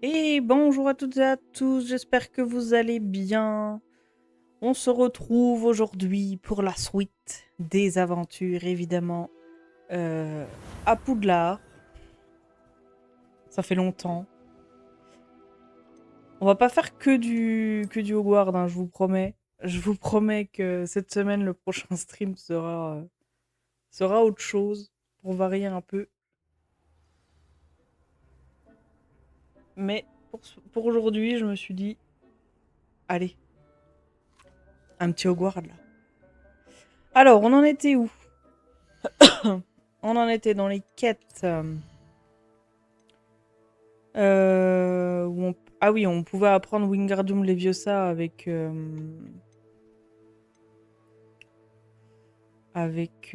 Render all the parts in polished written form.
Et bonjour à toutes et à tous, j'espère que vous allez bien. On se retrouve aujourd'hui pour la suite des aventures, évidemment, euh, à Poudlard. Ça fait longtemps. On va pas faire que du Hogwarts, hein, je vous promets. Je vous promets que cette semaine, le prochain stream sera autre chose, pour varier un peu. Mais pour aujourd'hui, je me suis dit, allez, un petit Hogwarts là. Alors, on en était où? On en était dans les quêtes. Ah oui, on pouvait apprendre Wingardium Leviosa avec, euh, avec,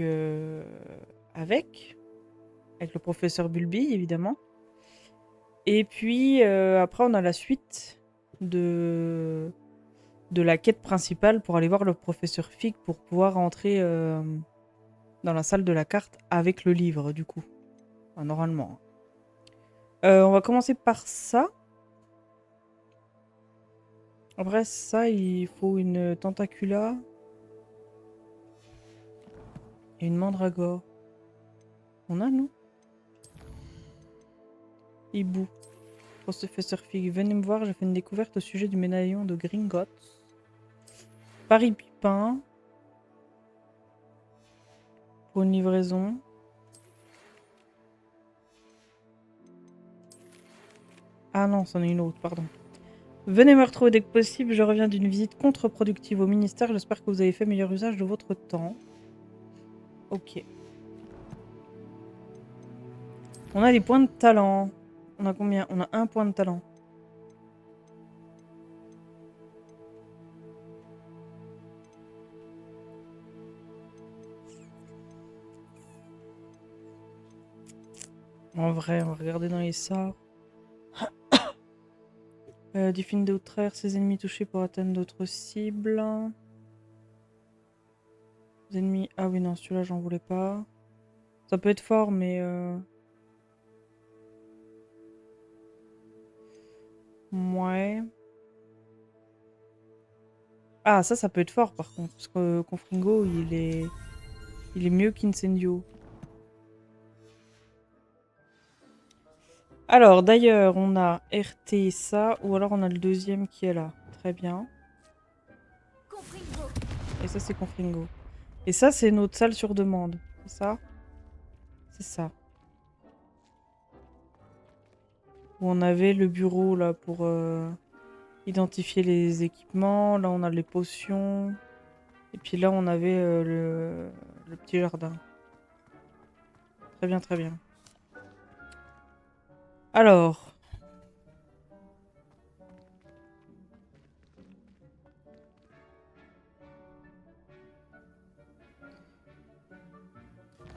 avec le professeur Bulby, évidemment. Et puis après, on a la suite de, de la quête principale pour aller voir le professeur Fig pour pouvoir entrer dans la salle de la carte avec le livre, du coup. Enfin, normalement. On va commencer par ça. Après ça, il faut une Tentacula et une Mandragore. On a, nous? Hibou. Professeur Fig, venez me voir, j'ai fait une découverte au sujet du médaillon de Gringotts. Paris Pipin. Pour une livraison. Ah non, c'en est une autre, pardon. Venez me retrouver dès que possible, je reviens d'une visite contre-productive au ministère, j'espère que vous avez fait meilleur usage de votre temps. Ok. On a les points de talent. On a combien? On a un point de talent. En vrai, on va regarder dans les sorts. Définir d'outrère ses ennemis touchés pour atteindre d'autres cibles. Les ennemis... Ah oui, non, celui-là, j'en voulais pas. Ça peut être fort, mais... Ouais. Ah, ça peut être fort, par contre. Parce que Confringo, il est mieux qu'Incendio. Alors, d'ailleurs, on a RT ça, ou alors on a le deuxième qui est là. Très bien. Et ça, c'est Confringo. Et ça, c'est notre salle sur demande. C'est ça? C'est ça. Où on avait le bureau, là, pour identifier les équipements. Là, on a les potions. Et puis là, on avait le petit jardin. Très bien, très bien. Alors,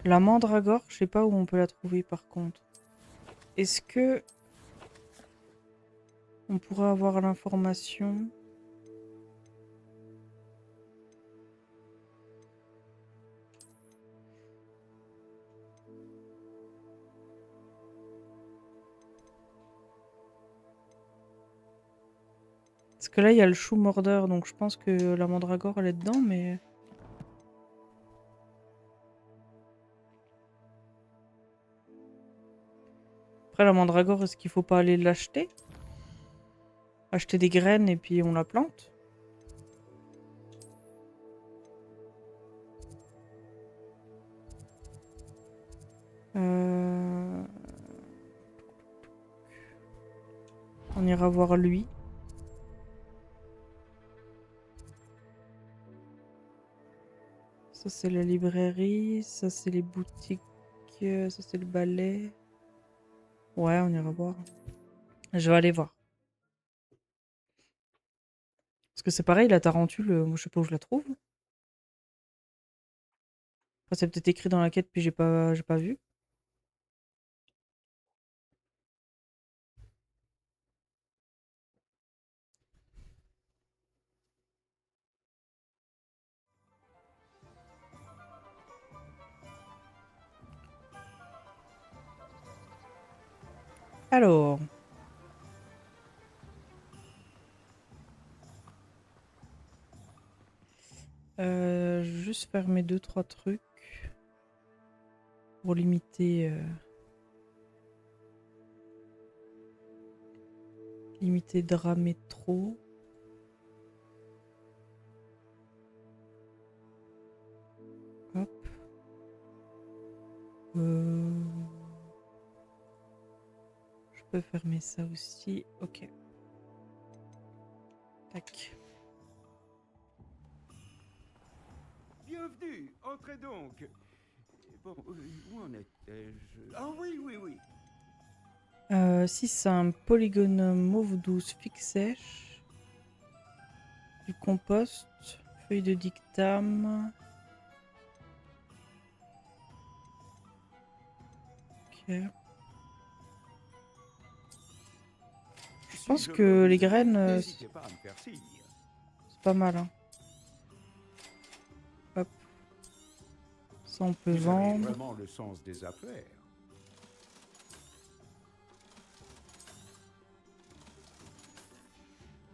la mandragore, je sais pas où on peut la trouver, par contre. Est-ce que on pourrait avoir l'information? Parce que là, il y a le chou mordeur, donc je pense que la mandragore, elle est dedans, mais... Après, la mandragore, est-ce qu'il faut pas aller l'acheter? Acheter des graines et puis on la plante? Euh, On ira voir lui. Ça, c'est la librairie. Ça, c'est les boutiques. Ça, c'est le balai. Ouais, on ira voir. Je vais aller voir. Parce que c'est pareil, la tarentule, moi, je sais pas où je la trouve. Enfin, c'est peut-être écrit dans la quête, puis j'ai pas vu. Alors, Je vais juste fermer 2-3 trucs pour limiter de ramer trop. Hop. Je peux fermer ça aussi. Ok. Tac. Bienvenue, entrez donc. Bon, où en étais-je? Ah oui, oui, oui. Si c'est un polygone mauve douce fixe sèche, du compost, feuille de dictame. Ok. Je pense Si je peux que vous les aider, graines, n'hésitez pas à me faire signe. c'est pas mal. Hein. Hop. Ça, on peut Vous avez vendre. vraiment le sens des affaires.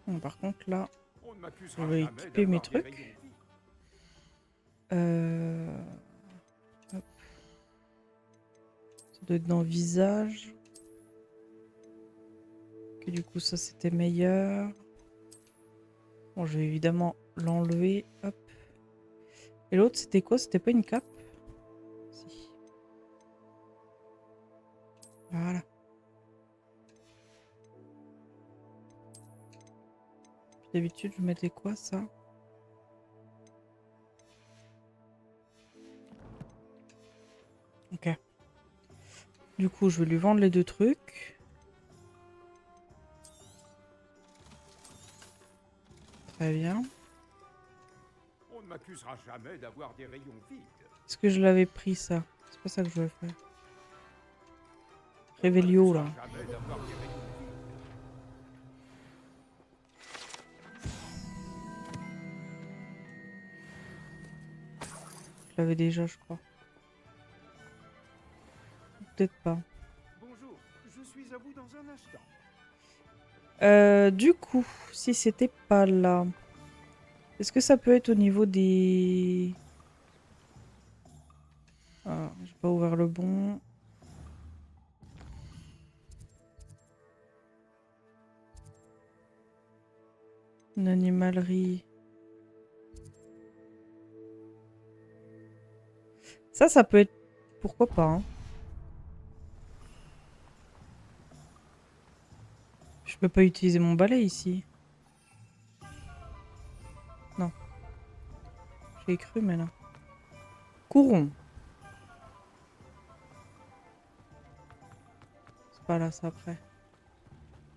Bon, par contre, là, On ne je m'accusera vais jamais équiper mes d'avoir des rayons trucs. vides. Hop. Ça doit être dans visage. Que du coup, ça, c'était meilleur. Bon, je vais évidemment l'enlever. Hop. Et l'autre, c'était quoi? C'était pas une cape? Si. Voilà. Puis d'habitude, je mettais quoi, ça? Ok. Du coup, je vais lui vendre les 2 trucs. Très bien. On ne m'accusera jamais d'avoir des rayons vides. Est-ce que je l'avais pris, ça? C'est pas ça que je voulais faire. On ne Révélio, là. m'accusera jamais d'avoir des rayons vides. Je l'avais déjà, je crois. Peut-être pas. Bonjour, je suis à vous dans un instant. Du coup, si c'était pas là, est-ce que ça peut être au niveau des... Ah, j'ai pas ouvert le bon. Une animalerie. Ça peut être... Pourquoi pas, hein. Je peux pas utiliser mon balai ici. Non. J'ai cru, mais non. Courons. C'est pas là, ça après.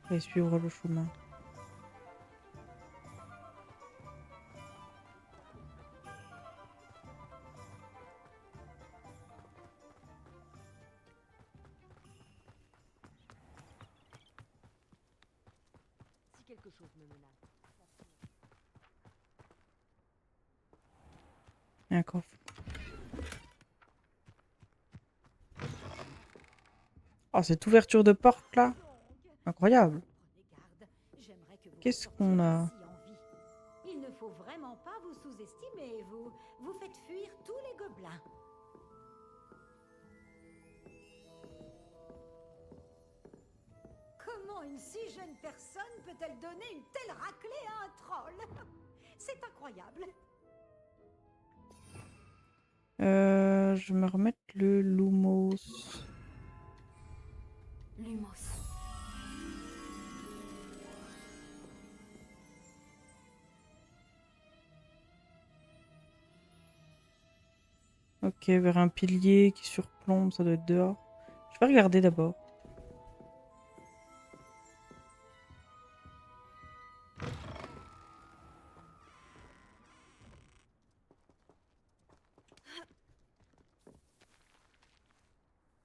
Je vais suivre le chemin. Si quelque chose me menace. Il y a un coffre. Oh, cette ouverture de porte là. Incroyable. Prenez garde, j'aimerais que vous Qu'est-ce ressortiez qu'on a? d'ici en vie. Il ne faut vraiment pas vous sous-estimer, vous faites fuir tous les gobelins. Comment une si jeune personne peut-elle donner une telle raclée à un troll? C'est incroyable. Je vais me remettre le Lumos. Lumos. Ok, vers un pilier qui surplombe, ça doit être dehors. Je vais regarder d'abord.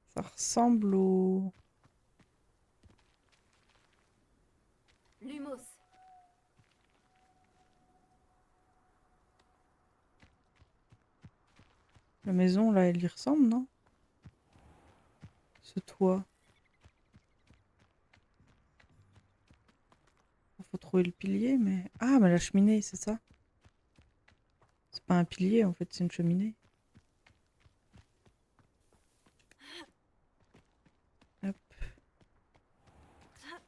Ça ressemble au... Lumos. La maison là, elle y ressemble, non? Ce toit. Faut trouver le pilier, mais... Ah, mais la cheminée, c'est ça? C'est c'est pas un pilier, en fait, c'est une cheminée. Hop.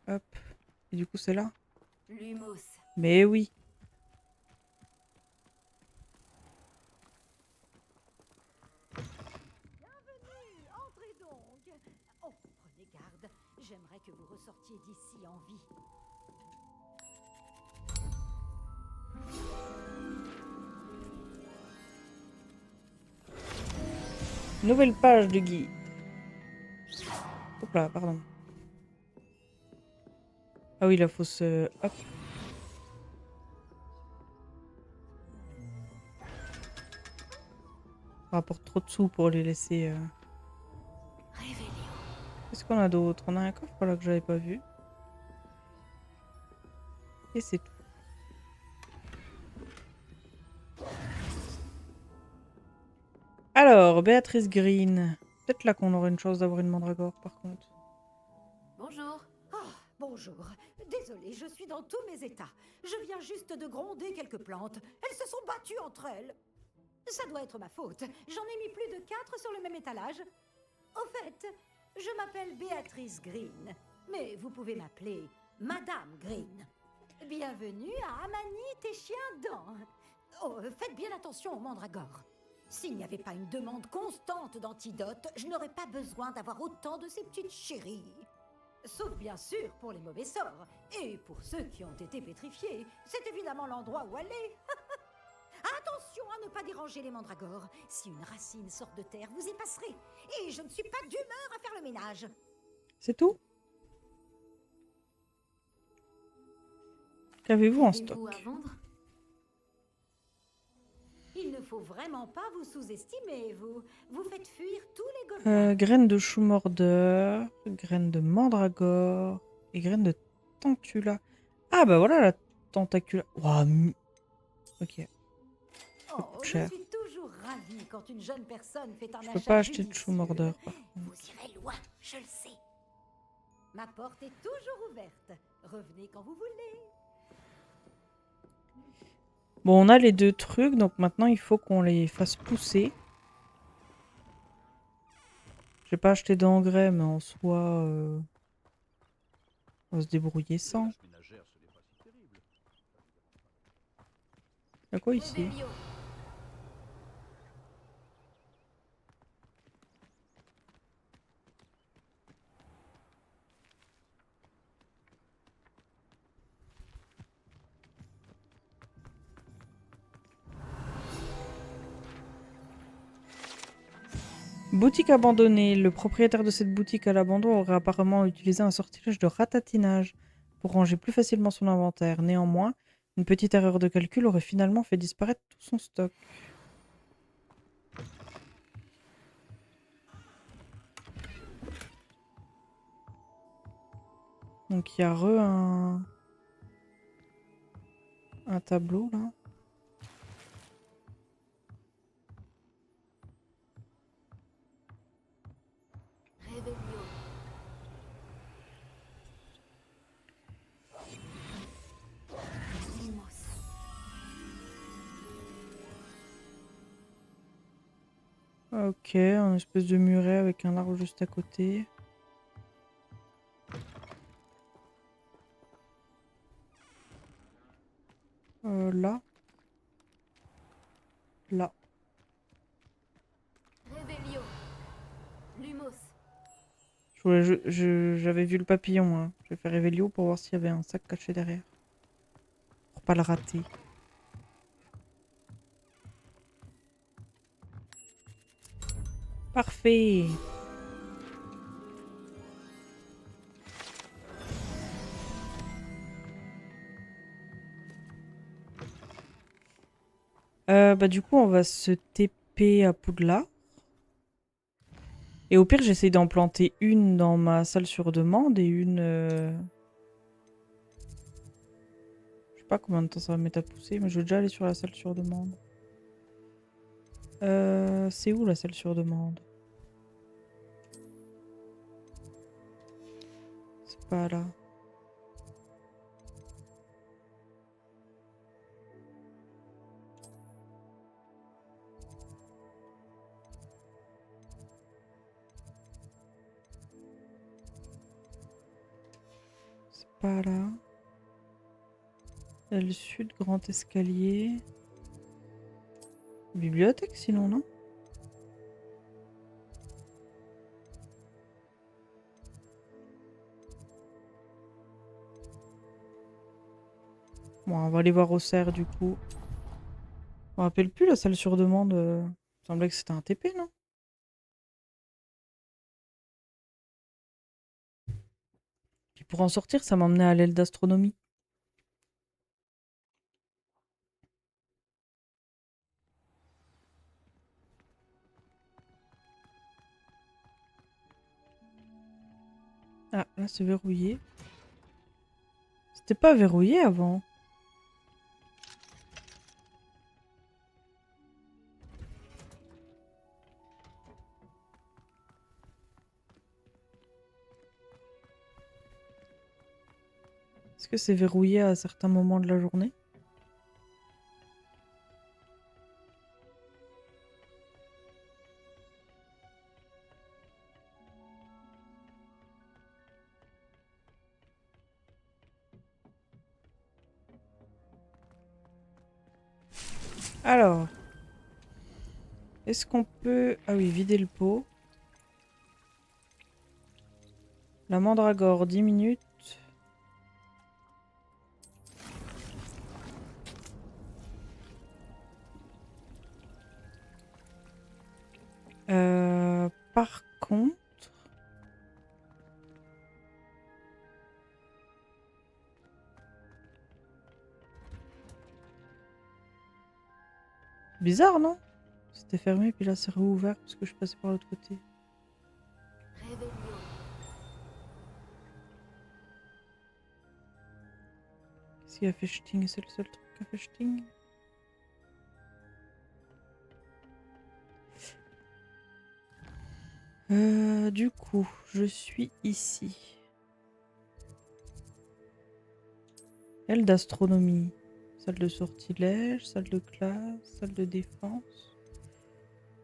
Hop. Et du coup, c'est là. Lumos. Mais oui. Bienvenue, entrez donc. Oh, prenez garde. J'aimerais que vous ressortiez d'ici en vie. Nouvelle page de guide. Hop là, pardon. Ah oui, la fausse... hop. On rapporte trop de sous pour les laisser... Réveillon. Qu'est-ce qu'on a d'autre? On a un coffre là que j'avais pas vu. Et c'est tout. Alors, Béatrice Green. Peut-être là qu'on aurait une chance d'avoir une mandragore par contre. Bonjour. Ah, bonjour. Désolée, je suis dans tous mes états. Je viens juste de gronder quelques plantes. Elles se sont battues entre elles. Ça doit être ma faute. J'en ai mis plus de 4 sur le même étalage. Au fait, je m'appelle Béatrice Green. Mais vous pouvez m'appeler Madame Green. Bienvenue à Amanite et Chien Dent. Oh, faites bien attention aux mandragores. S'il n'y avait pas une demande constante d'antidotes, je n'aurais pas besoin d'avoir autant de ces petites chéries. Sauf bien sûr pour les mauvais sorts. Et pour ceux qui ont été pétrifiés, c'est évidemment l'endroit où aller. Attention à ne pas déranger les mandragores. Si une racine sort de terre, vous y passerez. Et je ne suis pas d'humeur à faire le ménage. C'est tout? Qu'avez-vous en Qu'avez-vous à stock? vendre? Il ne faut vraiment pas vous sous-estimer, vous. Vous faites fuir tous les gobelins. Graines de chou mordeur, graines de mandragore et graines de tentula. Ah bah voilà la tentacula. Ouah, ok, ça Oh, coûte je cher. suis toujours ravie quand une jeune personne fait un Je peux achat pas acheter de chou judicieux. mordeur par Vous contre. irez loin, je le sais. Ma porte est toujours ouverte. Revenez quand vous voulez. Bon, on a les deux trucs, donc maintenant il faut qu'on les fasse pousser. J'ai pas acheté d'engrais, mais en soi, on va se débrouiller sans. Y'a quoi ici? Revelio. Boutique abandonnée. Le propriétaire de cette boutique à l'abandon aurait apparemment utilisé un sortilège de ratatinage pour ranger plus facilement son inventaire. Néanmoins, une petite erreur de calcul aurait finalement fait disparaître tout son stock. Donc il y a un tableau là. Revelio. Limos. Ok, un espèce de muret avec un arbre juste à côté. Là. Là. Revelio. Lumos. J'avais vu le papillon. Hein. Je vais faire Evelio pour voir s'il y avait un sac caché derrière. Pour pas le rater. Parfait. Bah du coup, on va se TP à Poudlard. Et au pire, j'essaye d'en planter une dans ma salle sur demande et une... Je sais pas combien de temps ça va mettre à pousser, mais je vais déjà aller sur la salle sur demande. C'est où la salle sur demande? C'est pas là. pas là. Aile sud, grand escalier. Bibliothèque sinon, non? Bon, on va aller voir au cerf du coup. On me rappelle plus la salle sur demande. Il me semblait que c'était un TP, non? Puis pour en sortir, ça m'emmenait à l'aile d'astronomie. Ah, là c'est verrouillé. C'était pas verrouillé avant. Est-ce que c'est verrouillé à certains moments de la journée? Alors, est-ce qu'on peut... Ah oui, vider le pot. La mandragore, 10 minutes. Par contre... Bizarre, non? C'était fermé, puis là c'est réouvert parce que je passais par l'autre côté. Réveillon. Qu'est-ce qui a fait Sting? C'est le seul truc qui a fait Sting? Du coup, je suis ici. Aile d'astronomie. Salle de sortilège, salle de classe, salle de défense.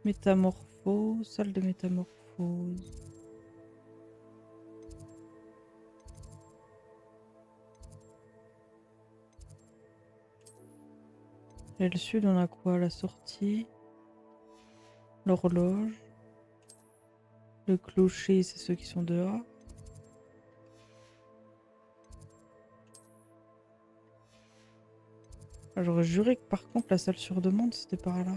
Métamorphose, salle de métamorphose. Aile sud, on a quoi à la sortie? L'horloge. Le clocher, c'est ceux qui sont dehors. Ah, j'aurais juré que par contre la salle sur demande c'était par là.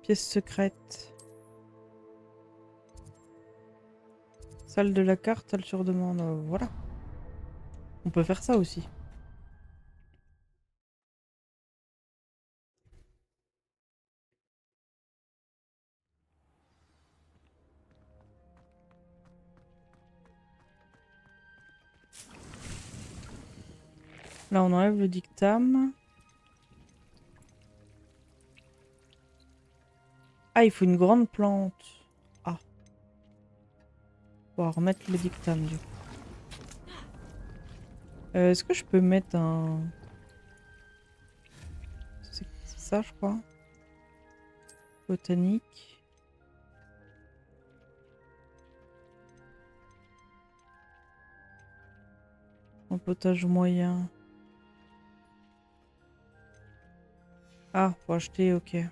Pièce secrète. Salle de la carte, salle sur demande. Voilà. On peut faire ça aussi. Là on enlève le dictame. Ah, il faut une grande plante. Ah. On va remettre le dictame du coup. Est-ce que je peux mettre un... C'est ça je crois. Botanique. Un potage moyen. Ah, faut acheter, ok. Il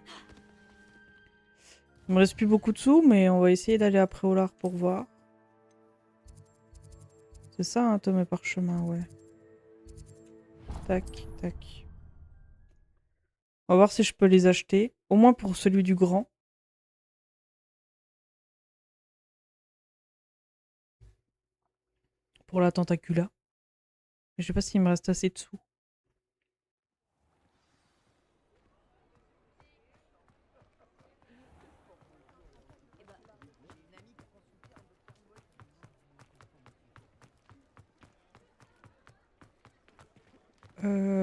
me reste plus beaucoup de sous, mais on va essayer d'aller après au lard pour voir. C'est ça, un tome et parchemin, ouais. Tac, tac. On va voir si je peux les acheter. Au moins pour celui du grand. Pour la tentacula. Mais je sais pas s'il me reste assez de sous.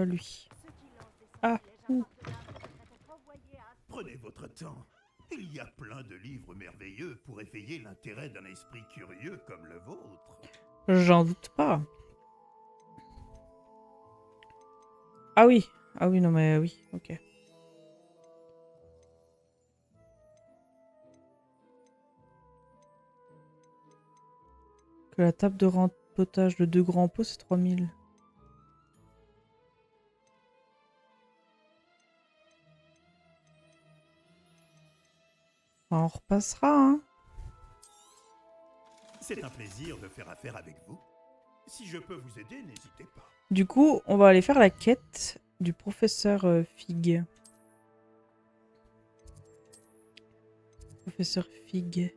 Lui. Ah, ouh. Prenez votre temps. Il y a plein de livres merveilleux pour éveiller l'intérêt d'un esprit curieux comme le vôtre. J'en doute pas. Ah oui. Ah oui, non, mais oui, ok. Que la table de rempotage de 2 grands pots, c'est 3000. Enfin, on repassera, hein. C'est un plaisir de faire affaire avec vous. Si je peux vous aider, n'hésitez pas. Du coup, on va aller faire la quête du professeur Fig. Professeur Fig.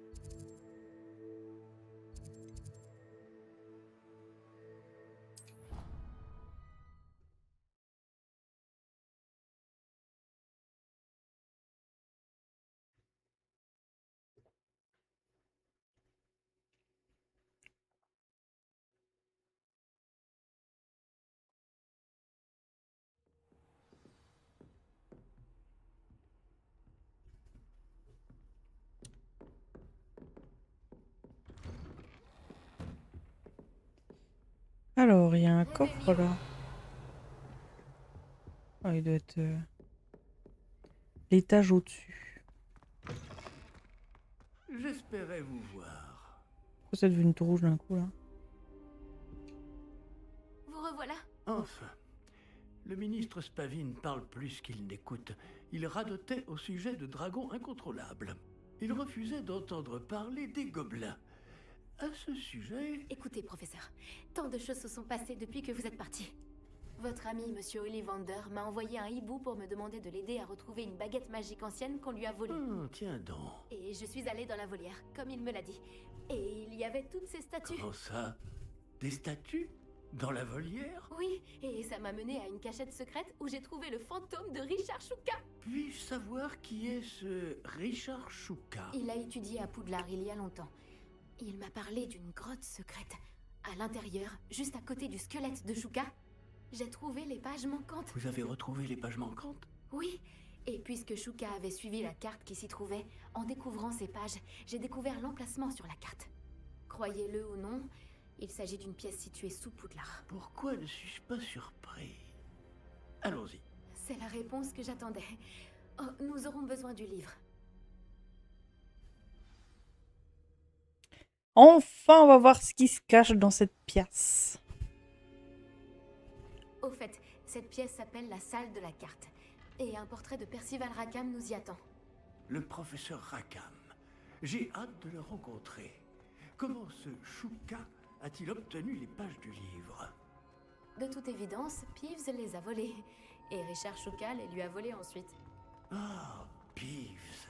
Alors, il y a un coffre là. Ah, il doit être l'étage au-dessus. J'espérais vous voir. Pourquoi c'est devenu tout rouge d'un coup là? Vous revoilà. Enfin, le ministre Spavin parle plus qu'il n'écoute. Il radotait au sujet de dragons incontrôlables. Il refusait d'entendre parler des gobelins. À ce sujet... Écoutez, professeur, tant de choses se sont passées depuis que vous êtes parti. Votre ami, Monsieur Ollivander, m'a envoyé un hibou pour me demander de l'aider à retrouver une baguette magique ancienne qu'on lui a volée. Tiens donc. Et je suis allée dans la volière, comme il me l'a dit. Et il y avait toutes ces statues. Comment ça? Des statues? Dans la volière? Oui, et ça m'a menée à une cachette secrète où j'ai trouvé le fantôme de Richard Chouka. Puis-je savoir qui est ce Richard Chouka? Il a étudié à Poudlard il y a longtemps. Il m'a parlé d'une grotte secrète. À l'intérieur, juste à côté du squelette de Chouka, j'ai trouvé les pages manquantes. Vous avez retrouvé les pages manquantes? Oui, et puisque Chouka avait suivi la carte qui s'y trouvait, en découvrant ces pages, j'ai découvert l'emplacement sur la carte. Croyez-le ou non, il s'agit d'une pièce située sous Poudlard. Pourquoi ne suis-je pas surpris? Allons-y. C'est la réponse que j'attendais. Oh, nous aurons besoin du livre. Enfin, on va voir ce qui se cache dans cette pièce. Au fait, cette pièce s'appelle la salle de la carte. Et un portrait de Percival Rackham nous y attend. Le professeur Rackham. J'ai hâte de le rencontrer. Comment ce Chouka a-t-il obtenu les pages du livre? De toute évidence, Peeves les a volées. Et Richard Chouka les lui a volées ensuite. Ah, Peeves.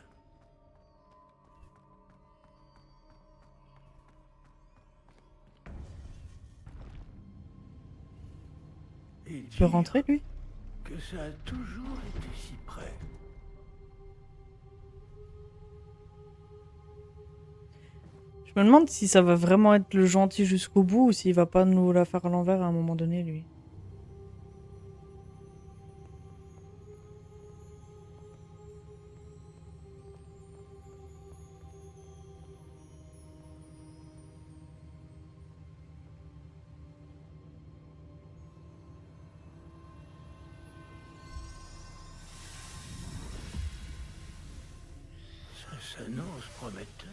Et Il peut rentrer, lui? que ça a toujours été si près. Je me demande si ça va vraiment être le gentil jusqu'au bout ou s'il va pas nous la faire à l'envers à un moment donné, lui. Ça s'annonce prometteur.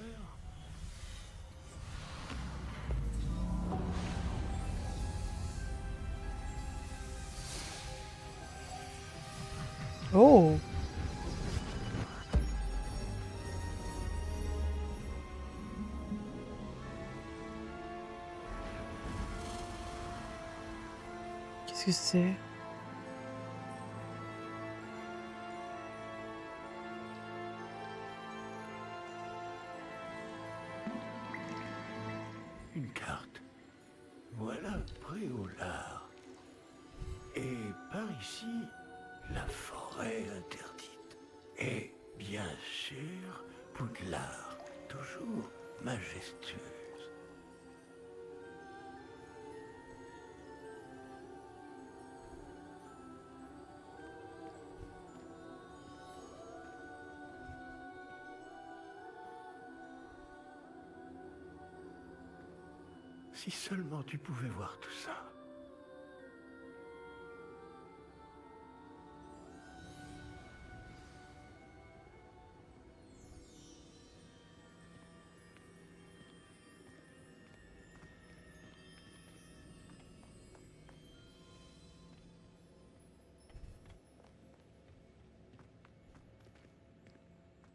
Oh! Qu'est-ce que c'est? Une carte. Voilà Préolard. Et par ici, la forêt interdite. Et bien sûr, Poudlard, toujours majestueuse. Si seulement tu pouvais voir tout ça.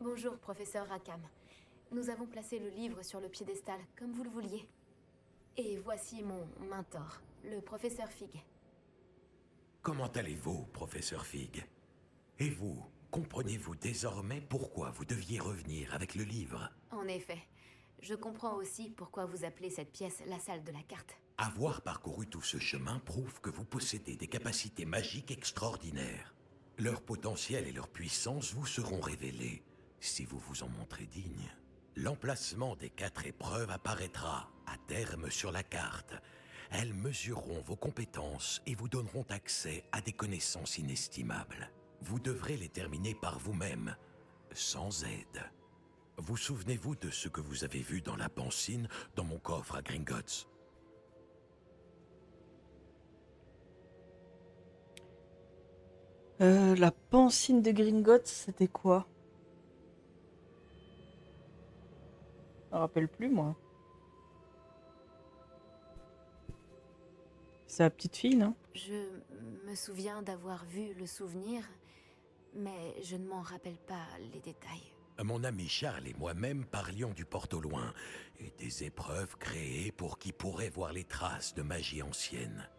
Bonjour, professeur Rackham. Nous avons placé le livre sur le piédestal, comme vous le vouliez. Et voici mon mentor, le professeur Fig. Comment allez-vous, professeur Fig? Et vous, comprenez-vous désormais pourquoi vous deviez revenir avec le livre? En effet, je comprends aussi pourquoi vous appelez cette pièce la salle de la carte. Avoir parcouru tout ce chemin prouve que vous possédez des capacités magiques extraordinaires. Leur potentiel et leur puissance vous seront révélés, si vous vous en montrez digne. L'emplacement des 4 épreuves apparaîtra, à terme, sur la carte. Elles mesureront vos compétences et vous donneront accès à des connaissances inestimables. Vous devrez les terminer par vous-même, sans aide. Vous souvenez-vous de ce que vous avez vu dans la pancine, dans mon coffre à Gringotts? La pancine de Gringotts, c'était quoi? Je me rappelle plus, moi. C'est la petite fille, non? Je me souviens d'avoir vu le souvenir, mais je ne m'en rappelle pas les détails. Mon ami Charles et moi-même parlions du porte au loin et des épreuves créées pour qui pourrait voir les traces de magie ancienne.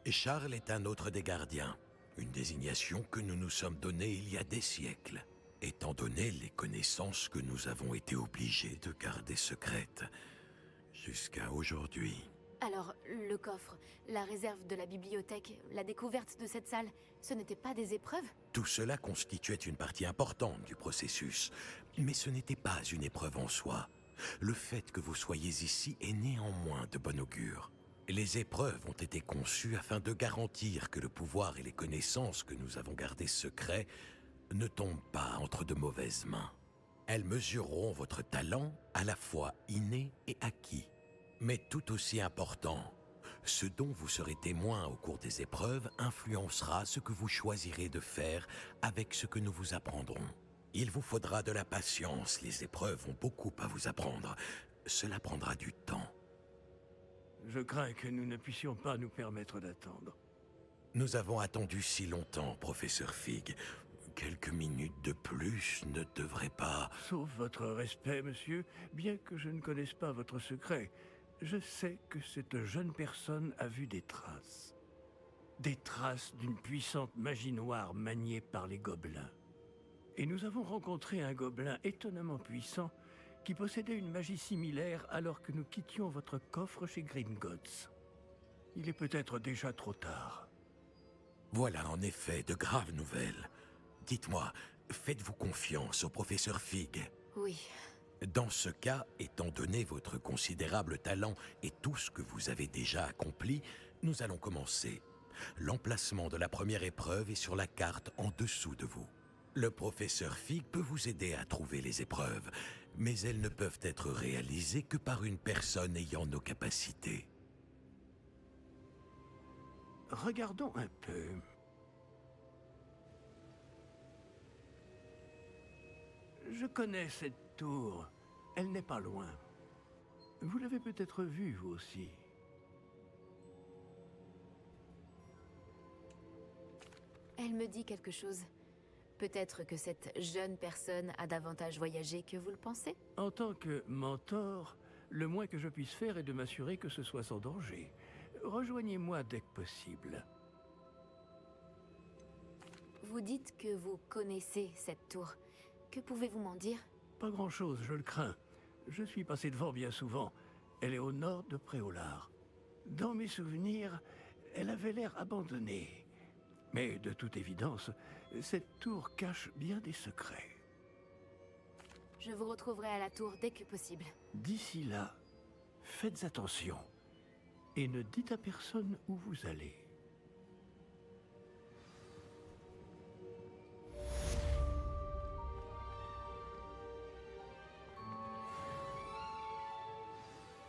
Et Charles est un autre des gardiens, une désignation que nous nous sommes donnée il y a des siècles, étant donné les connaissances que nous avons été obligés de garder secrètes jusqu'à aujourd'hui. Alors, le coffre, la réserve de la bibliothèque, la découverte de cette salle, ce n'étaient pas des épreuves? Tout cela constituait une partie importante du processus, mais ce n'était pas une épreuve en soi. Le fait que vous soyez ici est néanmoins de bon augure. Les épreuves ont été conçues afin de garantir que le pouvoir et les connaissances que nous avons gardées secrets ne tombent pas entre de mauvaises mains. Elles mesureront votre talent à la fois inné et acquis. Mais tout aussi important, ce dont vous serez témoin au cours des épreuves influencera ce que vous choisirez de faire avec ce que nous vous apprendrons. Il vous faudra de la patience, les épreuves ont beaucoup à vous apprendre. Cela prendra du temps. Je crains que nous ne puissions pas nous permettre d'attendre. Nous avons attendu si longtemps, professeur Fig. Quelques minutes de plus ne devraient pas... Sauf votre respect, monsieur, bien que je ne connaisse pas votre secret, je sais que cette jeune personne a vu des traces. Des traces d'une puissante magie noire maniée par les gobelins. Et nous avons rencontré un gobelin étonnamment puissant qui possédait une magie similaire alors que nous quittions votre coffre chez Gringotts. Il est peut-être déjà trop tard. Voilà en effet de graves nouvelles. Dites-moi, faites-vous confiance au professeur Fig? Oui. Dans ce cas, étant donné votre considérable talent et tout ce que vous avez déjà accompli, nous allons commencer. L'emplacement de la première épreuve est sur la carte en dessous de vous. Le professeur Fig peut vous aider à trouver les épreuves, mais elles ne peuvent être réalisées que par une personne ayant nos capacités. Regardons un peu. Je connais cette tour. Elle n'est pas loin. Vous l'avez peut-être vue, vous aussi. Elle me dit quelque chose. Peut-être que cette jeune personne a davantage voyagé que vous le pensez? En tant que mentor, le moins que je puisse faire est de m'assurer que ce soit sans danger. Rejoignez-moi dès que possible. Vous dites que vous connaissez cette tour. Que pouvez-vous m'en dire? Pas grand-chose, je le crains. Je suis passé devant bien souvent. Elle est au nord de Préolard. Dans mes souvenirs, elle avait l'air abandonnée. Mais de toute évidence, cette tour cache bien des secrets. Je vous retrouverai à la tour dès que possible. D'ici là, faites attention. Et ne dites à personne où vous allez.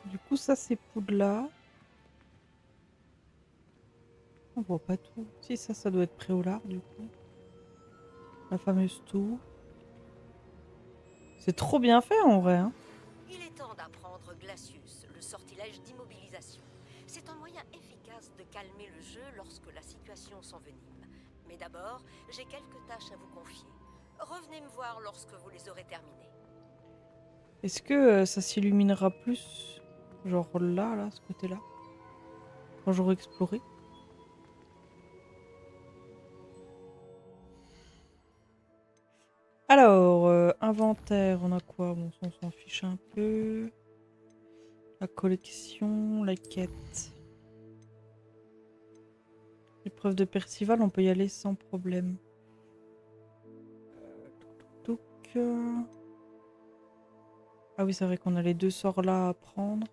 Du coup, ça, c'est Poudlard. On voit pas tout. Si, ça doit être Préolard, du coup. La fameuse tour. C'est trop bien fait, en vrai, hein. Il est temps d'apprendre Glacius, le sortilège d'immobilisation. C'est un moyen efficace de calmer le jeu lorsque la situation s'envenime. Mais d'abord, j'ai quelques tâches à vous confier. Revenez me voir lorsque vous les aurez terminés. Est-ce que ça s'illuminera plus? Genre là, ce côté-là. Quand j'aurai exploré. Alors, inventaire, on a quoi? Bon, ça, on s'en fiche un peu. La collection, la quête. L'épreuve de Percival, on peut y aller sans problème. Donc, ah oui, c'est vrai qu'on a les 2 sorts là à prendre.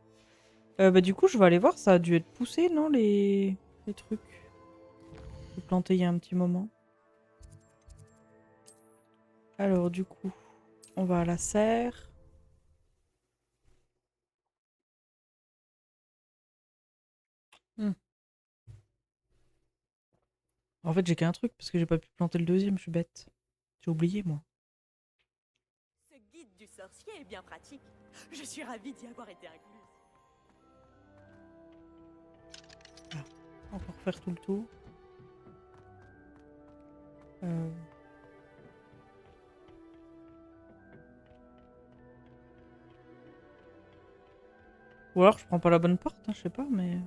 Bah, du coup, je vais aller voir. Ça a dû être poussé, non, les trucs? J'ai planté il y a un petit moment. Alors, du coup, on va à la serre. Hmm. En fait, j'ai qu'un truc parce que j'ai pas pu planter le deuxième, je suis bête. J'ai oublié, moi. Ce guide du sorcier est bien pratique. Je suis ravie d'y avoir été incluse. Encore faire tout le tour. Euh, Ou alors je prends pas la bonne porte, hein, je sais pas, mais...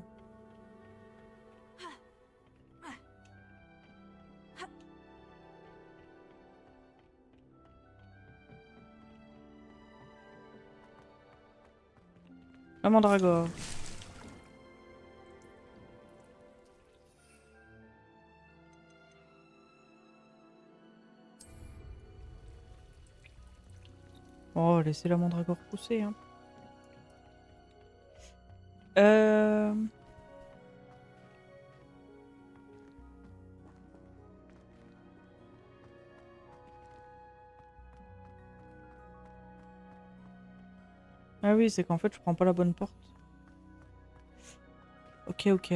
La mandragore. Oh, laissez la mandragore pousser, hein. Euh... Ah oui, c'est qu'en fait, je prends pas la bonne porte. Ok, ok.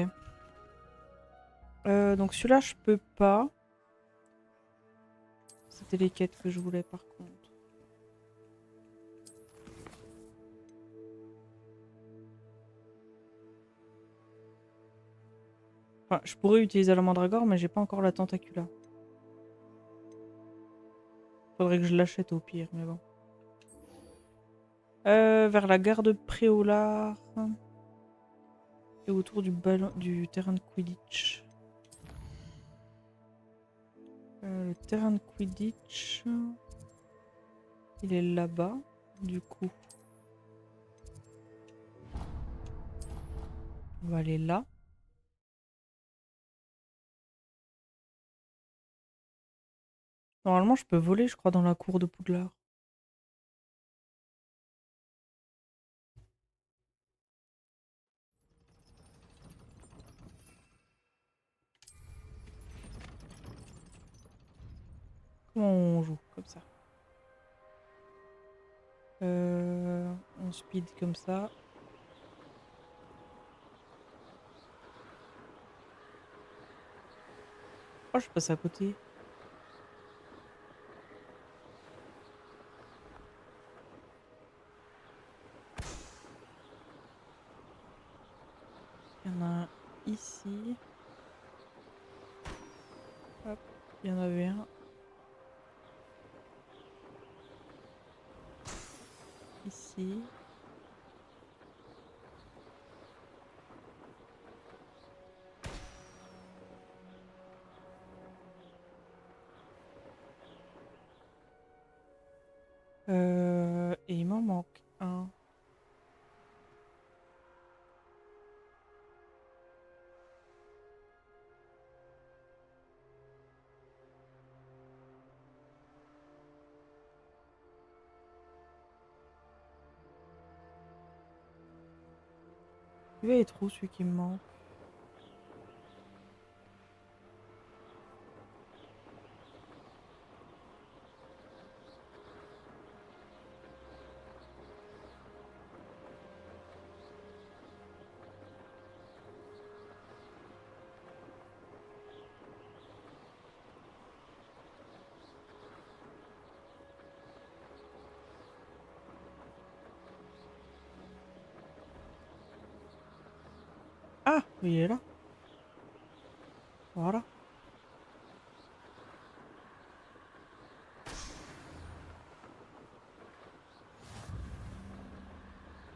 Donc celui-là, je peux pas. C'était les quêtes que je voulais, par contre. Enfin, je pourrais utiliser la mandragore, mais j'ai pas encore la tentacula. Faudrait que je l'achète au pire, mais bon. Vers la gare de Préolard. Et autour du terrain de Quidditch. Le terrain de Quidditch. Il est là-bas, du coup. On va aller là. Normalement, je peux voler, je crois, dans la cour de Poudlard. Comment on joue comme ça? On speed comme ça. Oh, je passe à côté. Il y en a un ici. Hop, il y en avait un. Ici. Et il m'en manque un. Il va être où celui qui me manque? Ah, il est là. Voilà.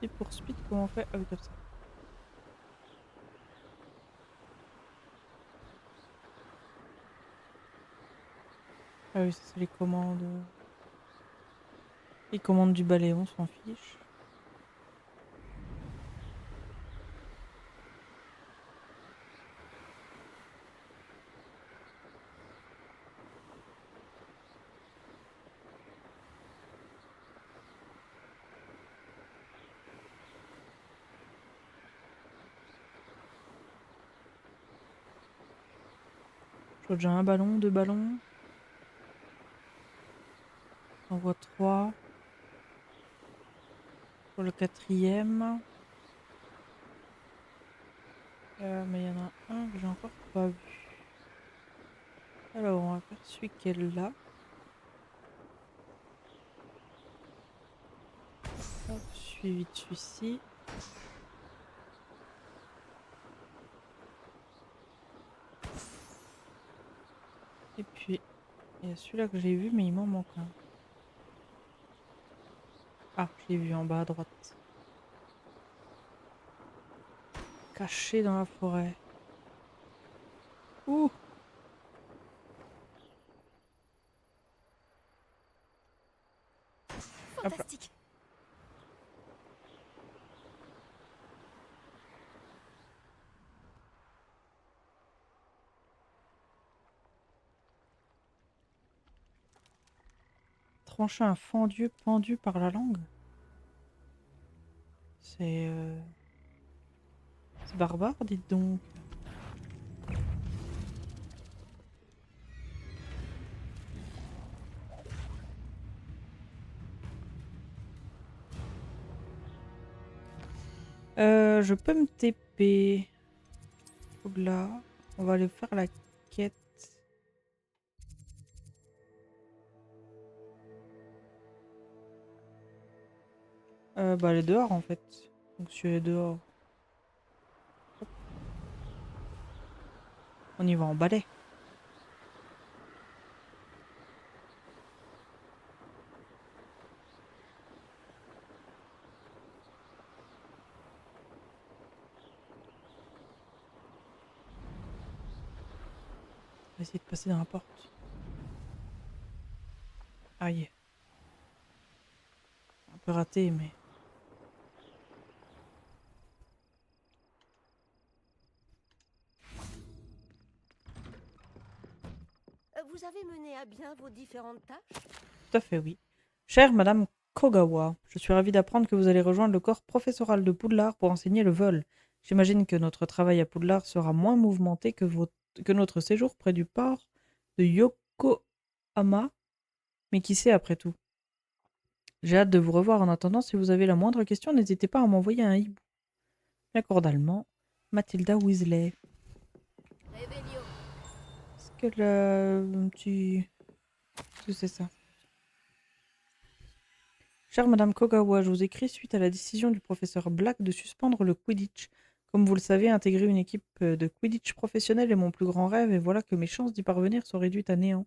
Et pour speed, comment on fait? Ah oui, comme ça. Ah oui, ça c'est les commandes. Les commandes du balai, on s'en fiche. Je vois déjà un ballon, 2 ballons. J'en vois 3. Pour le 4e. Mais il y en a un que j'ai encore pas vu. Alors, on va faire celui qui est là. Hop, suivi de celui-ci. Et puis, il y a celui-là que j'ai vu, mais il m'en manque un. Ah, je l'ai vu en bas à droite. Caché dans la forêt. Ouh! Hop là. Fantastique. Trancher un fendu pendu par la langue. C'est barbare, dites donc. Je peux me TP. Là, on va aller faire la quête. Bah, elle est dehors en fait. Donc, si elle est dehors, hop, on y va en balai. On va essayer de passer dans la porte. Aïe. Un peu raté, mais. Vous avez mené à bien vos différentes tâches? Tout à fait, oui. Chère Madame Kogawa, je suis ravie d'apprendre que vous allez rejoindre le corps professoral de Poudlard pour enseigner le vol. J'imagine que notre travail à Poudlard sera moins mouvementé que notre séjour près du port de Yokohama, mais qui sait après tout. J'ai hâte de vous revoir. En attendant, si vous avez la moindre question, n'hésitez pas à m'envoyer un hibou. Bien cordialement, Mathilda Weasley. Réveillon. Est-ce qu'elle a un petit... Qu'est-ce que c'est ça? Chère Madame Kogawa, je vous écris suite à la décision du professeur Black de suspendre le Quidditch. Comme vous le savez, intégrer une équipe de Quidditch professionnelle est mon plus grand rêve et voilà que mes chances d'y parvenir sont réduites à néant.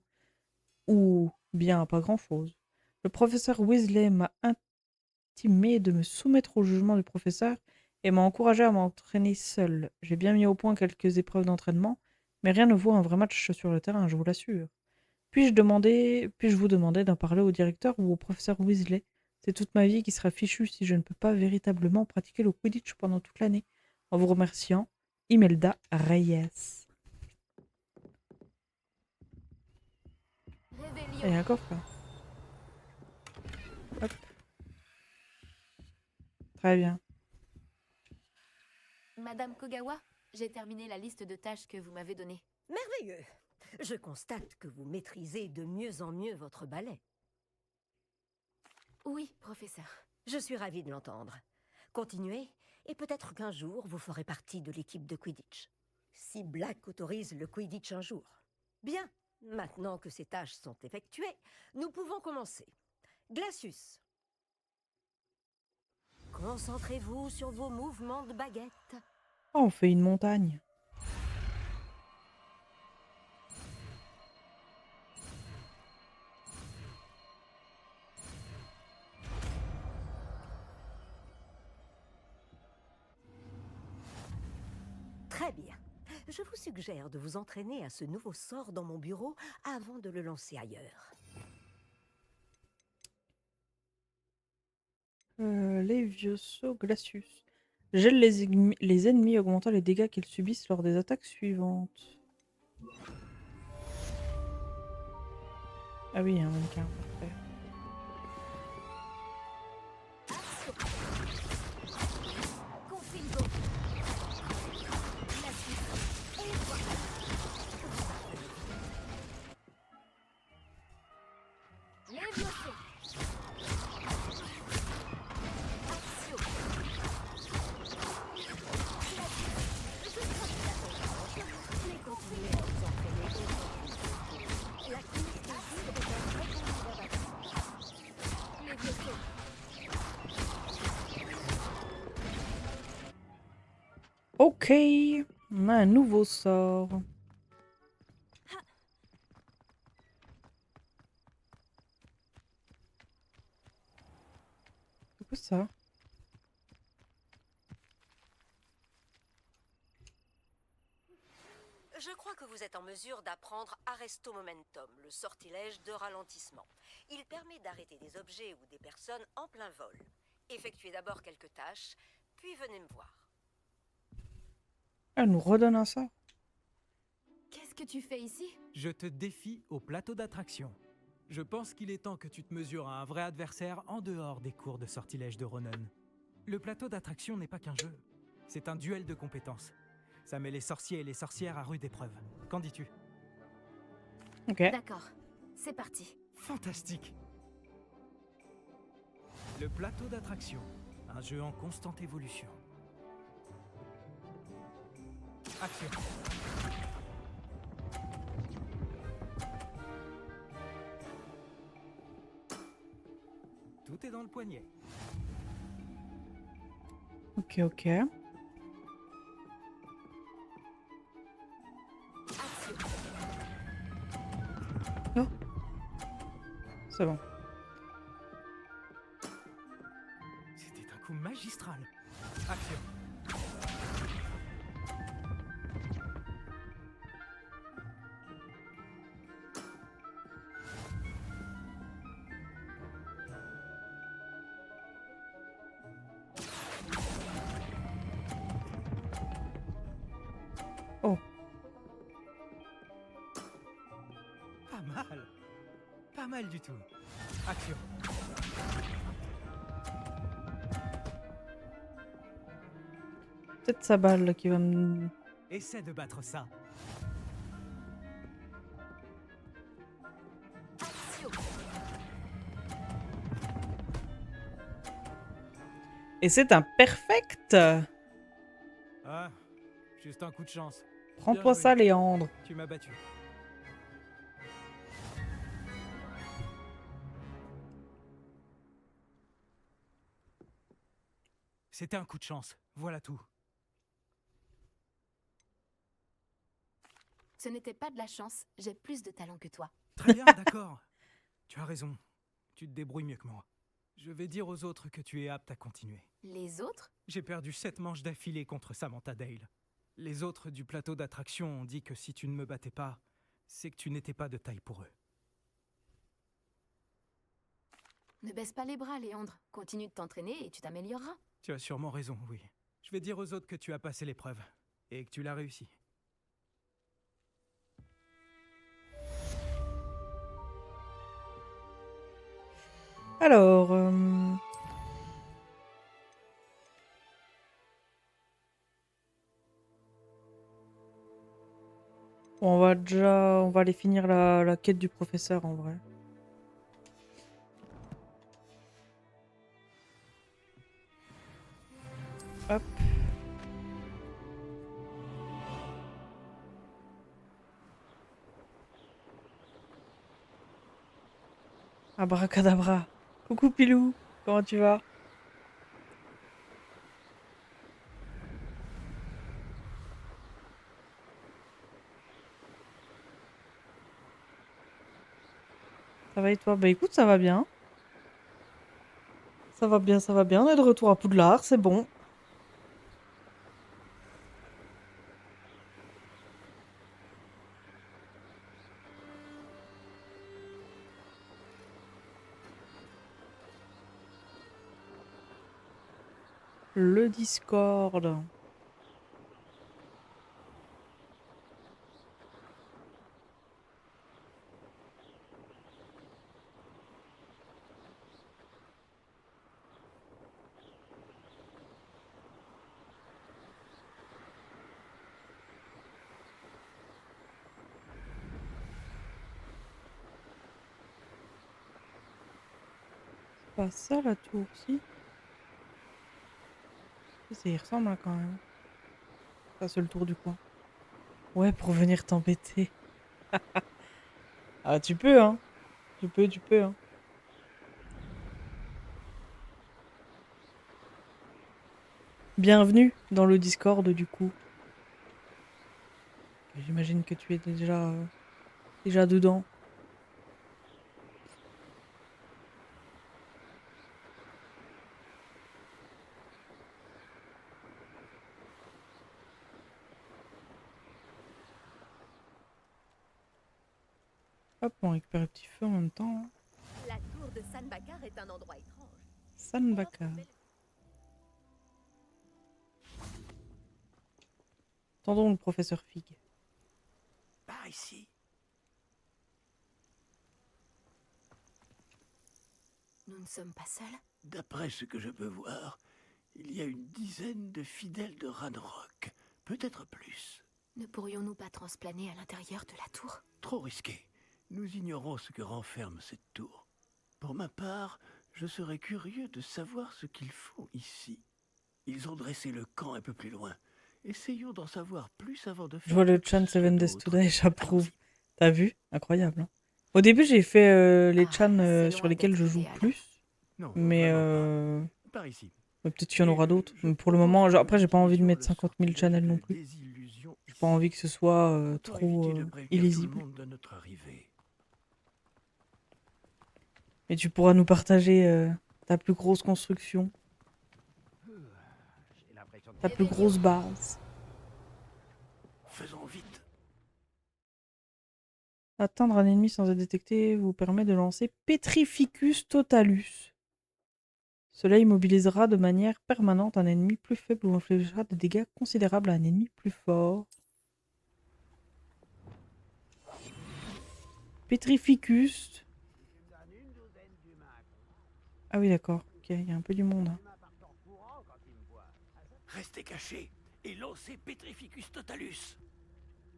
Ou bien à pas grand-chose. Le professeur Weasley m'a intimé de me soumettre au jugement du professeur et m'a encouragé à m'entraîner seul. J'ai bien mis au point quelques épreuves d'entraînement, mais rien ne vaut un vrai match sur le terrain, je vous l'assure. Puis-je vous demander d'en parler au directeur ou au professeur Weasley? C'est toute ma vie qui sera fichue si je ne peux pas véritablement pratiquer le Quidditch pendant toute l'année. En vous remerciant, Imelda Reyes. Réveillon. Il y a un coffre là. Hop. Très bien. Madame Kogawa, j'ai terminé la liste de tâches que vous m'avez donnée. Merveilleux. Je constate que vous maîtrisez de mieux en mieux votre ballet. Oui, professeur. Je suis ravie de l'entendre. Continuez, et peut-être qu'un jour, vous ferez partie de l'équipe de Quidditch. Si Black autorise le Quidditch un jour. Bien, maintenant que ces tâches sont effectuées, nous pouvons commencer. Glacius. Concentrez-vous sur vos mouvements de baguette. Oh, on fait une montagne. Très bien. Je vous suggère de vous entraîner à ce nouveau sort dans mon bureau avant de le lancer ailleurs. Levioso Glacius. Gèle les ennemis augmentant les dégâts qu'ils subissent lors des attaques suivantes. Ah oui, un mannequin, parfait. Confilgo. Glacius. Et voilà. Levioso. Axio. Mais continuez à vous entraîner autant. La kinesthésie est un très bon moyen d'action. Levioso. Ok, on a un nouveau sort. C'est quoi ça? Je crois que vous êtes en mesure d'apprendre Arresto Momentum, le sortilège de ralentissement. Il permet d'arrêter des objets ou des personnes en plein vol. Effectuez d'abord quelques tâches, puis venez me voir. Elle nous redonne un sort. Qu'est-ce que tu fais ici? Je te défie au plateau d'attraction. Je pense qu'il est temps que tu te mesures à un vrai adversaire en dehors des cours de sortilège de Ronen. Le plateau d'attraction n'est pas qu'un jeu, c'est un duel de compétences. Ça met les sorciers et les sorcières à rude épreuve. Qu'en dis-tu? Ok. D'accord, c'est parti. Fantastique! Le plateau d'attraction, un jeu en constante évolution. Action! Tout est dans le poignet. Ok, ok. Axio. Oh. C'est bon. C'était un coup magistral. Action! Oh. Pas mal. Pas mal du tout. Action. Peut-être sa balle là, qui va me... Essaie de battre ça. Axio. Et c'est un perfect! Ah, juste un coup de chance. Prends-toi Bien joué. ça, Léandre. Tu m'as battu. C'était un coup de chance. Voilà tout. Ce n'était pas de la chance, j'ai plus de talent que toi. Très bien, d'accord. Tu as raison. Tu te débrouilles mieux que moi. Je vais dire aux autres que tu es apte à continuer. Les autres? J'ai perdu 7 manches d'affilée contre Samantha Dale. Les autres du plateau d'attraction ont dit que si tu ne me battais pas, c'est que tu n'étais pas de taille pour eux. Ne baisse pas les bras, Léandre. Continue de t'entraîner et tu t'amélioreras. Tu as sûrement raison, oui. Je vais dire aux autres que tu as passé l'épreuve et que tu l'as réussi. Alors... On va aller finir la quête du professeur en vrai. Hop. Abracadabra. Coucou Pilou, comment tu vas? Ça va et toi? Bah écoute, ça va bien. Ça va bien, ça va bien. On est de retour à Poudlard, c'est bon. Le Discord. Pas ça la tour, si. Ça y ressemble hein, quand même. Ça c'est le tour du coin. Ouais, pour venir t'embêter. Ah tu peux hein. Tu peux hein. Bienvenue dans le Discord du coup. J'imagine que tu es déjà dedans. Hop, on récupère le petit feu en même temps. Hein. La tour de San Bakar est un endroit étrange. San Bakar. Tendons le professeur Fig. Par ici. Nous ne sommes pas seuls. D'après ce que je peux voir, il y a une dizaine de fidèles de Ranrock, peut-être plus. Ne pourrions-nous pas transplaner à l'intérieur de la tour? Trop risqué. Nous ignorons ce que renferme cette tour. Pour ma part, je serais curieux de savoir ce qu'ils font ici. Ils ont dressé le camp un peu plus loin. Essayons d'en savoir plus avant de faire. Je vois le Chan 7 Days Today, j'approuve. T'as vu? Incroyable. Hein. Au début, j'ai fait les Chan sur lesquels je joue plus. Non, Mais par ici. peut-être qu'il y en aura d'autres. Mais pour le moment, après, j'ai pas envie de mettre 50 000 channels non plus. J'ai pas envie que ce soit trop illisible. Mais tu pourras nous partager ta plus grosse construction. Ta plus grosse base. Faisons vite. Atteindre un ennemi sans être détecté vous permet de lancer Petrificus Totalus. Cela immobilisera de manière permanente un ennemi plus faible ou infligera des dégâts considérables à un ennemi plus fort. Petrificus. Ah oui, d'accord. Ok, il y a un peu du monde. Hein. Restez cachés et lancez Petrificus Totalus.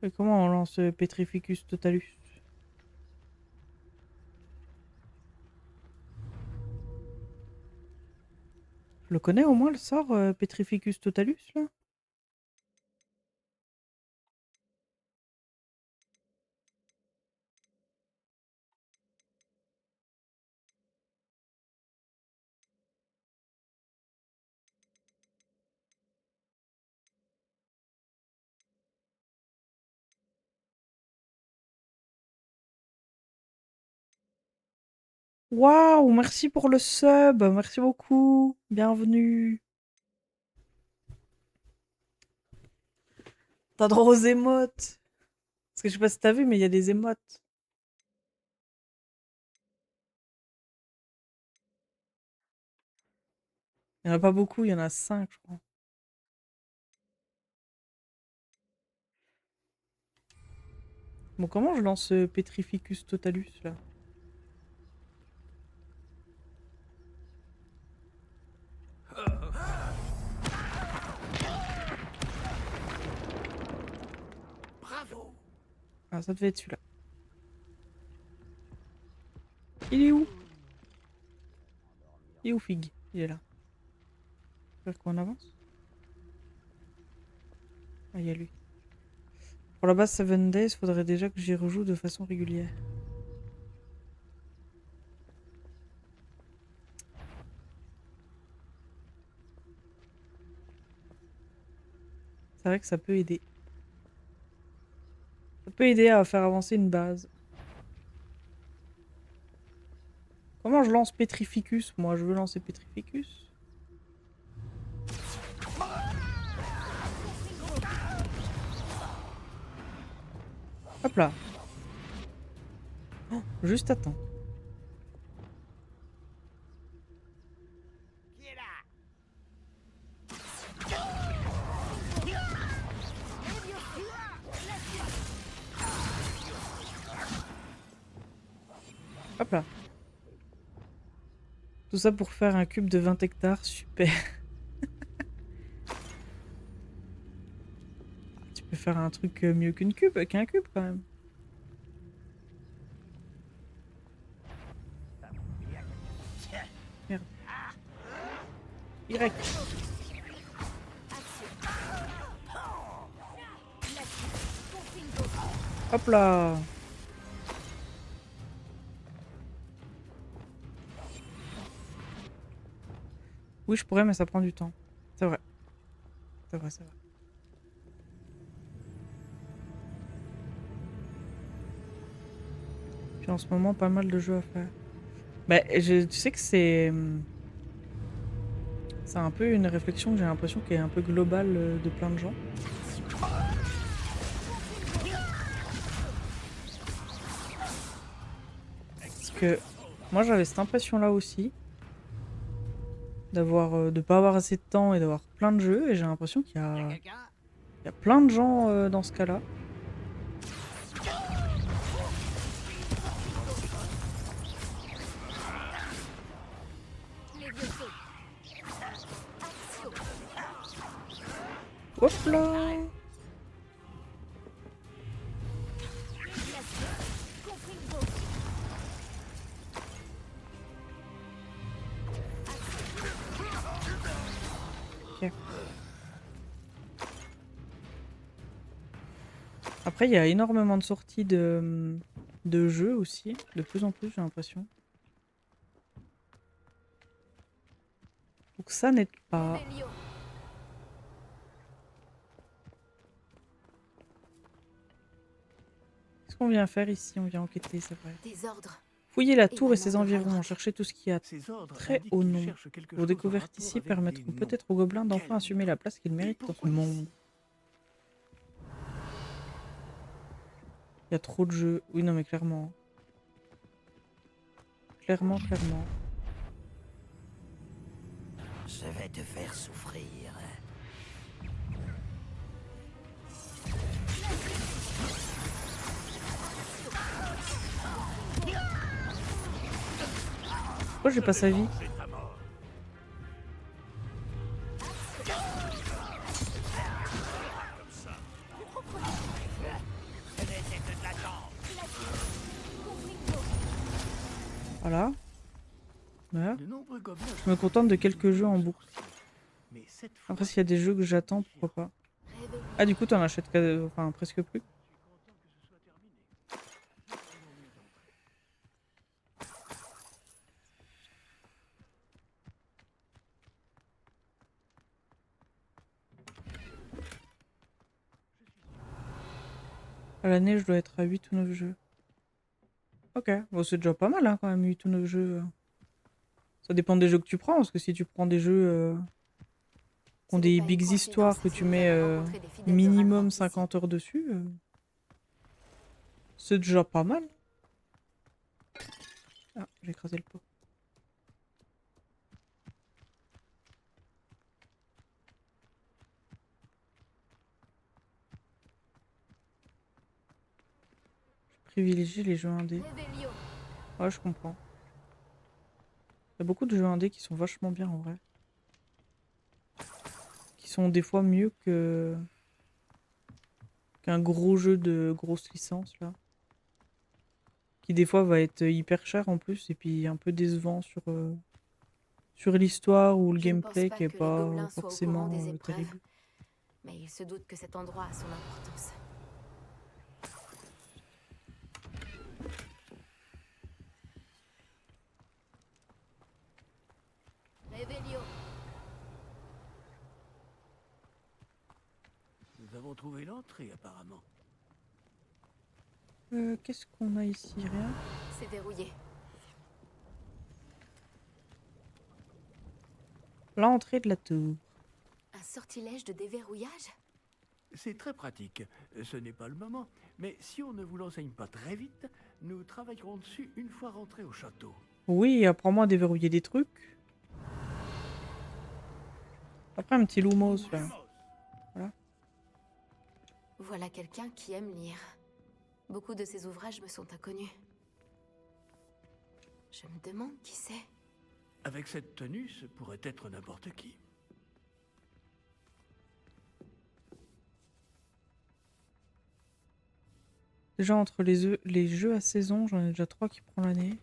Et comment on lance Petrificus Totalus? Je le connais au moins le sort Petrificus Totalus là? Waouh, merci pour le sub, merci beaucoup, bienvenue. T'as droit aux émotes. Parce que je sais pas si t'as vu, mais il y a des émotes. Il y en a pas beaucoup, il y en a 5, je crois. Bon, comment je lance Petrificus Totalus, là? Bravo. Ah, ça devait être celui-là. Il est où? Il est où, Fig? Il est là. J'espère qu'on avance. Ah, il y a lui. Pour la base 7 Days, faudrait déjà que j'y rejoue de façon régulière. C'est vrai que ça peut aider. Ça peut aider à faire avancer une base. Comment je lance Petrificus? Moi, je veux lancer Petrificus. Hop là. Oh, juste à temps. Qui est là? Hop là. Tout ça pour faire un cube de 20 hectares, super. Tu peux faire un truc mieux qu'un cube quand même. Merde. Y. Hop là. Oui, je pourrais, mais ça prend du temps. C'est vrai. C'est vrai, c'est vrai. Puis en ce moment, pas mal de jeux à faire. Bah, tu sais que c'est... C'est un peu une réflexion que j'ai l'impression qui est un peu globale de plein de gens. Parce que moi, j'avais cette impression-là aussi. De pas avoir assez de temps et d'avoir plein de jeux. Et j'ai l'impression qu'il y a plein de gens dans ce cas-là. Hop là. Ok. Après, il y a énormément de sorties de jeux aussi. De plus en plus, j'ai l'impression. Donc ça n'aide pas. Qu'est-ce qu'on vient faire ici? On vient enquêter, c'est vrai. Des ordres. Fouiller la Et tour et maintenant, ses de environs, Valrock. chercher tout ce qui a Ces ordres très indiquent haut qu'ils nom. cherchent quelque Vos chose en découvertes rapport ici avec permettront des peut-être aux gobelins d'enfin Quel assumer la place qu'ils méritent dans ce pourquoi monde. Il y a trop de jeux. Oui, non, mais clairement. Clairement. Je vais te faire souffrir. Pourquoi j'ai pas sa vie? Voilà. Voilà. De nombreux gobelins Je me contente de quelques jeux en boucle. Mais cette fois, Après, s'il y a des jeux que j'attends, pourquoi pas. Ah, du coup, t'en achètes enfin, presque plus. je suis content que ce soit terminé. À l'année, je dois être à 8 ou 9 jeux. Ok, bon, c'est déjà pas mal, hein, quand même, 8 ou 9 jeux. Ça dépend des jeux que tu prends, parce que si tu prends des jeux qui ont Ce n'est des pas une big coïncidence histoires que si tu nous mets avons rencontré des fidèles de minimum Valrock ici. 50 heures dessus, c'est déjà pas mal. Ah, j'ai écrasé le pot. Je privilégie les jeux indés. Revelio. Ouais, je comprends. Il y a beaucoup de jeux indés qui sont vachement bien en vrai. Qui sont des fois mieux qu'un gros jeu de grosse licence là. Qui des fois va être hyper cher en plus et puis un peu décevant sur l'histoire ou le Je ne pense gameplay pas qui est que les pas gobelins soient au courant forcément des épreuves, terrible. mais ils se doutent que cet endroit a son importance. Revelio. Nous avons trouvé l'entrée apparemment. Qu'est-ce qu'on a ici? Rien. C'est verrouillé. L'entrée de la tour. Un sortilège de déverrouillage? C'est très pratique. Ce n'est pas le moment, mais si on ne vous l'enseigne pas très vite, nous travaillerons dessus une fois rentrés au château. Oui, apprends-moi à déverrouiller des trucs. Après un petit Lumos là. Voilà. Voilà quelqu'un qui aime lire. Beaucoup de ses ouvrages me sont inconnus. Je me demande qui c'est. Avec cette tenue, ce pourrait être n'importe qui. Déjà, entre les jeux à saison, j'en ai déjà 3 qui prend l'année.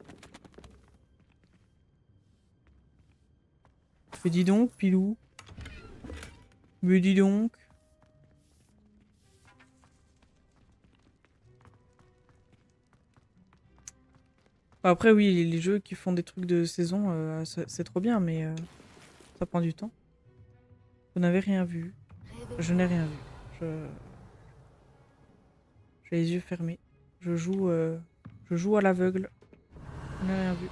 Mais dis donc, Pilou. Mais dis donc. Après, oui, les jeux qui font des trucs de saison, c'est trop bien, mais ça prend du temps. Vous n'avez rien vu. Je n'ai rien vu. J'ai les yeux fermés. Je joue à l'aveugle. Je n'ai rien vu.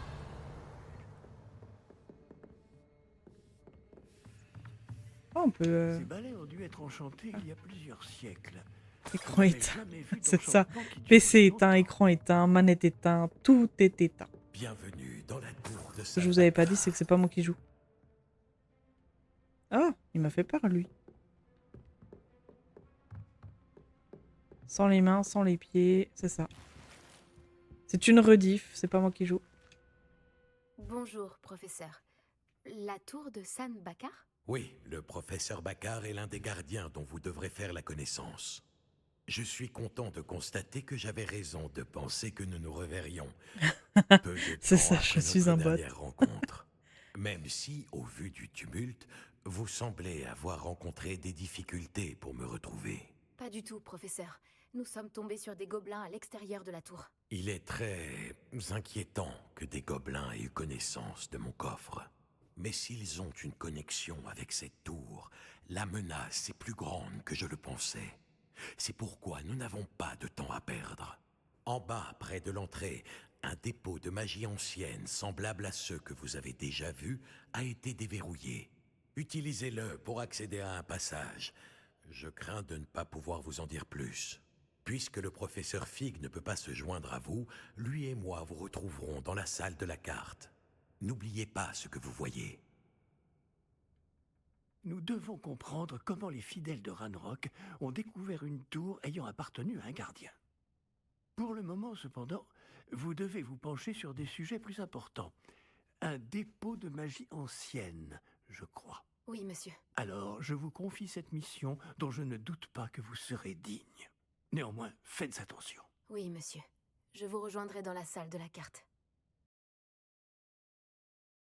Oh, on peut... Ces balais ont dû être enchantés il y a plusieurs siècles. Écran éteint. C'est ça. PC éteint, écran éteint, manette éteint, tout est éteint. Bienvenue dans la tour de Ce que je vous avais pas dit, c'est que c'est pas moi qui joue. Ah, il m'a fait peur, lui. Sans les mains, sans les pieds, c'est ça. C'est une rediff, c'est pas moi qui joue. Bonjour, professeur. La tour de San Bakar? Oui, le professeur Bakar est l'un des gardiens dont vous devrez faire la connaissance. Je suis content de constater que j'avais raison de penser que nous nous reverrions. Peu de C'est temps ça, après je suis un notre bot. dernière rencontre. Même si, au vu du tumulte, vous semblez avoir rencontré des difficultés pour me retrouver. Pas du tout, professeur. Nous sommes tombés sur des gobelins à l'extérieur de la tour. Il est très inquiétant que des gobelins aient eu connaissance de mon coffre. Mais s'ils ont une connexion avec cette tour, la menace est plus grande que je le pensais. C'est pourquoi nous n'avons pas de temps à perdre. En bas, près de l'entrée, un dépôt de magie ancienne, semblable à ceux que vous avez déjà vus, a été déverrouillé. Utilisez-le pour accéder à un passage. Je crains de ne pas pouvoir vous en dire plus. Puisque le professeur Fig ne peut pas se joindre à vous, lui et moi vous retrouverons dans la salle de la carte. N'oubliez pas ce que vous voyez. Nous devons comprendre comment les fidèles de Ranrock ont découvert une tour ayant appartenu à un gardien. Pour le moment, cependant, vous devez vous pencher sur des sujets plus importants. Un dépôt de magie ancienne, je crois. Oui, monsieur. Alors, je vous confie cette mission dont je ne doute pas que vous serez digne. Néanmoins, faites attention. Oui, monsieur. Je vous rejoindrai dans la salle de la carte.